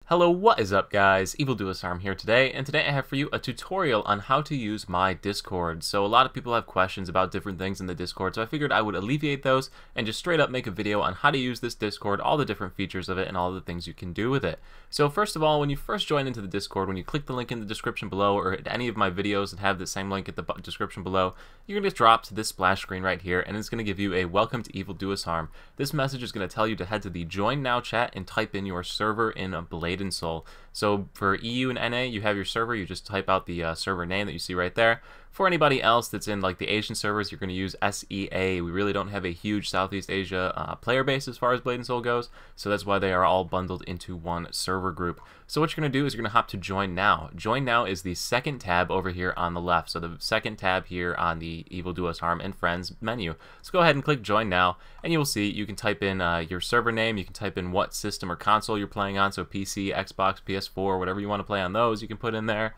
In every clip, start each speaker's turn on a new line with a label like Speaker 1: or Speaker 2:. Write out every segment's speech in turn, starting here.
Speaker 1: Hello, what is up guys? EvilDoUsHarm here today, and today I have for you a tutorial on how to use my Discord. So a lot of people have questions about different things in the Discord, so I figured I would alleviate those and just straight up make a video on how to use this Discord, all the different features of it, and all the things you can do with it. So first of all, when you first join into the Discord, when you click the link in the description below, or at any of my videos that have the same link at the description below, you're going to just drop to this splash screen right here, and it's going to give you a welcome to EvilDoUsHarm. This message is going to tell you to head to the Join Now chat and type in your server in a Blade and Soul. So for EU and NA, you have your server, you just type out the server name that you see right there. For anybody else that's in like the Asian servers, you're going to use SEA. We really don't have a huge Southeast Asia player base as far as Blade and Soul goes, so that's why they are all bundled into one server group. So what you're going to do is you're going to hop to Join Now. Join Now is the second tab over here on the left, so the second tab here on the EvilDoUsHarm and Friends menu. So go ahead and click Join Now, and you will see you can type in your server name, you can type in what system or console you're playing on, so PC, Xbox, PS4, whatever you want to play on those, you can put in there.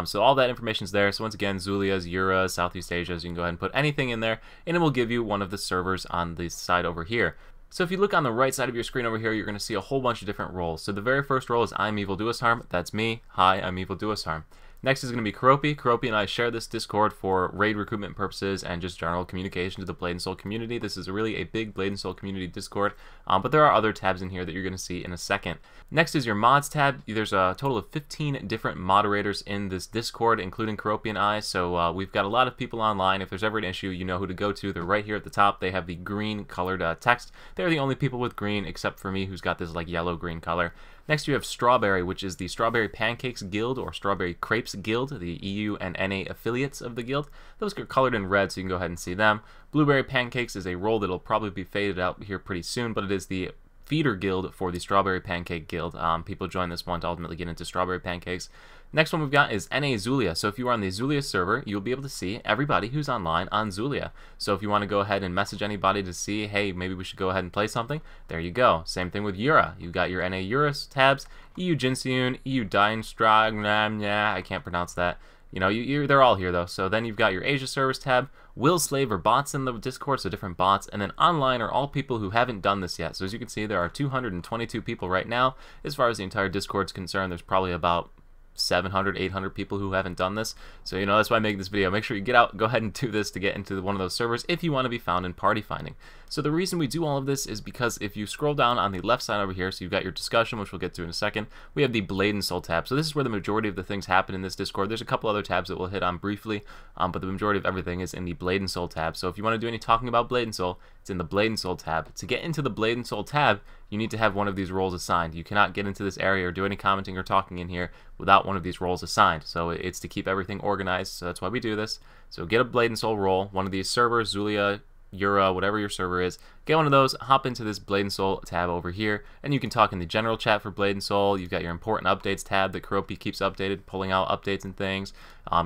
Speaker 1: So all that information is there. So once again, Zulia, Eura, Southeast Asia, so you can go ahead and put anything in there, and it will give you one of the servers on this side over here. So if you look on the right side of your screen over here, you're going to see a whole bunch of different roles. So the very first role is I'm EvilDoUsHarm. That's me. Hi, I'm EvilDoUsHarm. Next is going to be Karopi. Karopi and I share this Discord for raid recruitment purposes and just general communication to the Blade and Soul community. This is really a big Blade and Soul community Discord, but there are other tabs in here that you're going to see in a second. Next is your mods tab. There's a total of 15 different moderators in this Discord, including Karopi and I, so we've got a lot of people online. If there's ever an issue, you know who to go to. They're right here at the top. They have the green colored text. They're the only people with green, except for me, who's got this like yellow-green color. Next you have Strawberry, which is the Strawberry Pancakes Guild, or Strawberry Crepes Guild, the EU and NA affiliates of the guild. Those are colored in red, so you can go ahead and see them. Blueberry Pancakes is a role that'll probably be faded out here pretty soon, but it is the feeder guild for the Strawberry Pancake Guild. People join this one to ultimately get into strawberry pancakes. Next one we've got is NA Zulia. So if you are on the Zulia server, you'll be able to see everybody who's online on Zulia. So if you want to go ahead and message anybody to see, hey, maybe we should go ahead and play something, there you go. Same thing with Eura. You've got your NA Eura tabs, EU Jinseon, EU Dienstrag, I can't pronounce that. You know, they're all here though. So then you've got your Asia service tab, Will Slave or bots in the Discord, so different bots, and then online are all people who haven't done this yet. So as you can see, there are 222 people right now. As far as the entire Discord's concerned, there's probably about 700, 800 people who haven't done this. So, you know, that's why I make this video. Make sure you get out, go ahead and do this to get into one of those servers if you want to be found in party finding. So the reason we do all of this is because if you scroll down on the left side over here, so you've got your discussion, which we'll get to in a second, we have the Blade and Soul tab. So this is where the majority of the things happen in this Discord. There's a couple other tabs that we'll hit on briefly, but the majority of everything is in the Blade and Soul tab. So if you want to do any talking about Blade and Soul, it's in the Blade and Soul tab. To get into the Blade and Soul tab, you need to have one of these roles assigned. You cannot get into this area or do any commenting or talking in here without one of these roles assigned. So it's to keep everything organized, so that's why we do this. So get a Blade and Soul role, one of these servers, Zulia, Eura, whatever your server is, get one of those, hop into this Blade and Soul tab over here, and you can talk in the general chat for Blade and Soul. You've got your important updates tab that Karopi keeps updated, pulling out updates and things.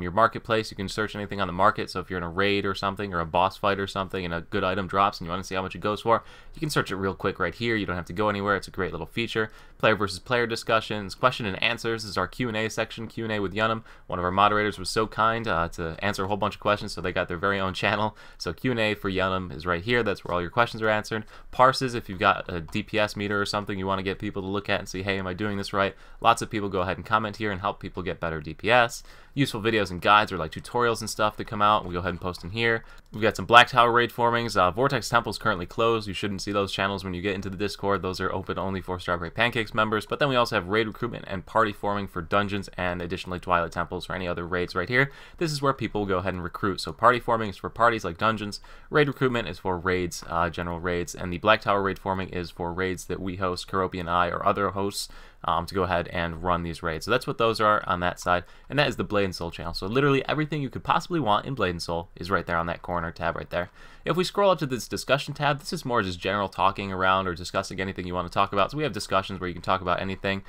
Speaker 1: Your marketplace, you can search anything on the market, so if you're in a raid or something, or a boss fight or something, and a good item drops and you want to see how much it goes for, you can search it real quick right here. You don't have to go anywhere. It's a great little feature. Player versus player discussions, question and answers. This is our Q&A section, Q&A with Yunum. One of our moderators was so kind to answer a whole bunch of questions, so they got their very own channel. So Q&A for Yunum is right here. That's where all your questions are answered. Parses, if you've got a DPS meter or something you want to get people to look at and see, hey, am I doing this right? Lots of people go ahead and comment here and help people get better DPS. Useful videos and guides or like tutorials and stuff that come out. We go ahead and post in here. We've got some Black Tower raid formings. Vortex Temple is currently closed. You shouldn't see those channels when you get into the Discord. Those are open only for Strawberry Pancakes members. But then we also have raid recruitment and party forming for dungeons and additionally Twilight Temples or any other raids right here. This is where people will go ahead and recruit. So party forming is for parties like dungeons. Raid recruitment is for raids, general raids. And the Black Tower raid forming is for raids that we host, Karopi and I, or other hosts, to go ahead and run these raids. So that's what those are on that side, and that is the Blade and Soul channel. So literally everything you could possibly want in Blade and Soul is right there on that corner tab right there. If we scroll up to this discussion tab, this is more just general talking around or discussing anything you want to talk about. So we have discussions where you can talk about anything.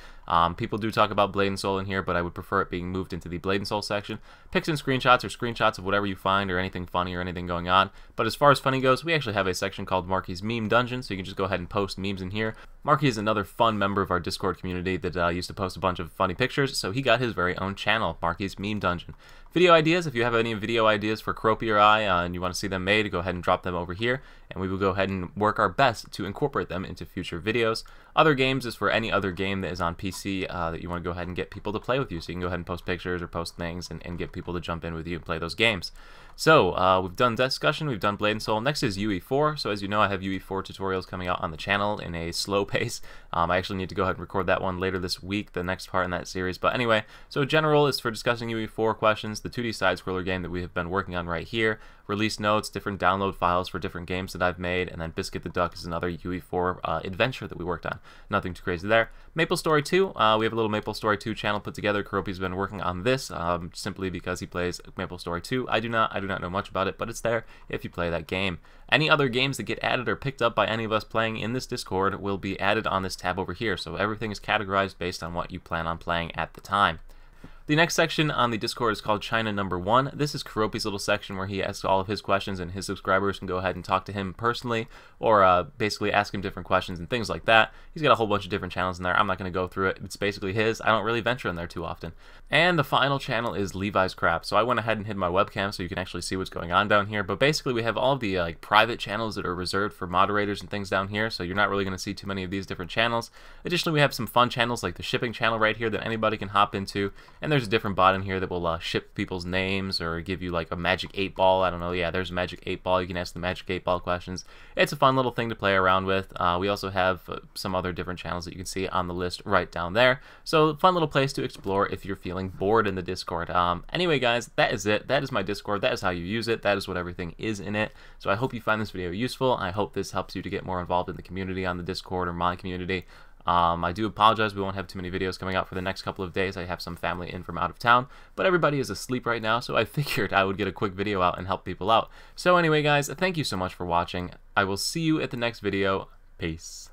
Speaker 1: People do talk about Blade and Soul in here, but I would prefer it being moved into the Blade and Soul section. Pics and screenshots or screenshots of whatever you find or anything funny or anything going on. But as far as funny goes, we actually have a section called Marky's Meme Dungeon, so you can just go ahead and post memes in here. Marky is another fun member of our Discord community that used to post a bunch of funny pictures, so he got his very own channel, Marky's Meme Dungeon. Video ideas, if you have any video ideas for Karopi or I and you want to see them made, go ahead and drop them over here, and we will go ahead and work our best to incorporate them into future videos. Other games is for any other game that is on PC PC that you want to go ahead and get people to play with you. So you can go ahead and post pictures or post things and get people to jump in with you and play those games. So we've done discussion, we've done Blade and Soul. Next is UE4. So as you know, I have UE4 tutorials coming out on the channel in a slow pace. I actually need to go ahead and record that one later this week, the next part in that series. But anyway, so general is for discussing UE4 questions, the 2D side-scroller game that we have been working on right here, release notes, different download files for different games that I've made, and then Biscuit the Duck is another UE4 adventure that we worked on. Nothing too crazy there. Maple Story 2, we have a little Maple Story 2 channel put together. Kuropi's been working on this simply because he plays Maple Story 2. I do not know much about it, but it's there if you play that game. Any other games that get added or picked up by any of us playing in this Discord will be added on this tab over here, so everything is categorized based on what you plan on playing at the time. The next section on the Discord is called China Number 1. This is Kuropi's little section where he asks all of his questions, and his subscribers can go ahead and talk to him personally, or basically ask him different questions and things like that. He's got a whole bunch of different channels in there. I'm not going to go through it. It's basically his. I don't really venture in there too often. And the final channel is Levi's Crap. So I went ahead and hid my webcam so you can actually see what's going on down here. But basically we have all of the private channels that are reserved for moderators and things down here, so you're not really going to see too many of these different channels. Additionally, we have some fun channels like the shipping channel right here that anybody can hop into, and there's a different bot in here that will ship people's names or give you like a magic 8-ball. I don't know, yeah, there's a magic 8-ball. You can ask the magic 8-ball questions. It's a fun little thing to play around with. We also have some other different channels that you can see on the list right down there. So fun little place to explore if you're feeling bored in the Discord. Anyway guys, that is it. That is my Discord. That is how you use it. That is what everything is in it. So I hope you find this video useful. I hope this helps you to get more involved in the community on the Discord or my community. I do apologize, we won't have too many videos coming out for the next couple of days. I have some family in from out of town, but everybody is asleep right now, so I figured I would get a quick video out and help people out. So anyway guys, thank you so much for watching. I will see you at the next video. Peace.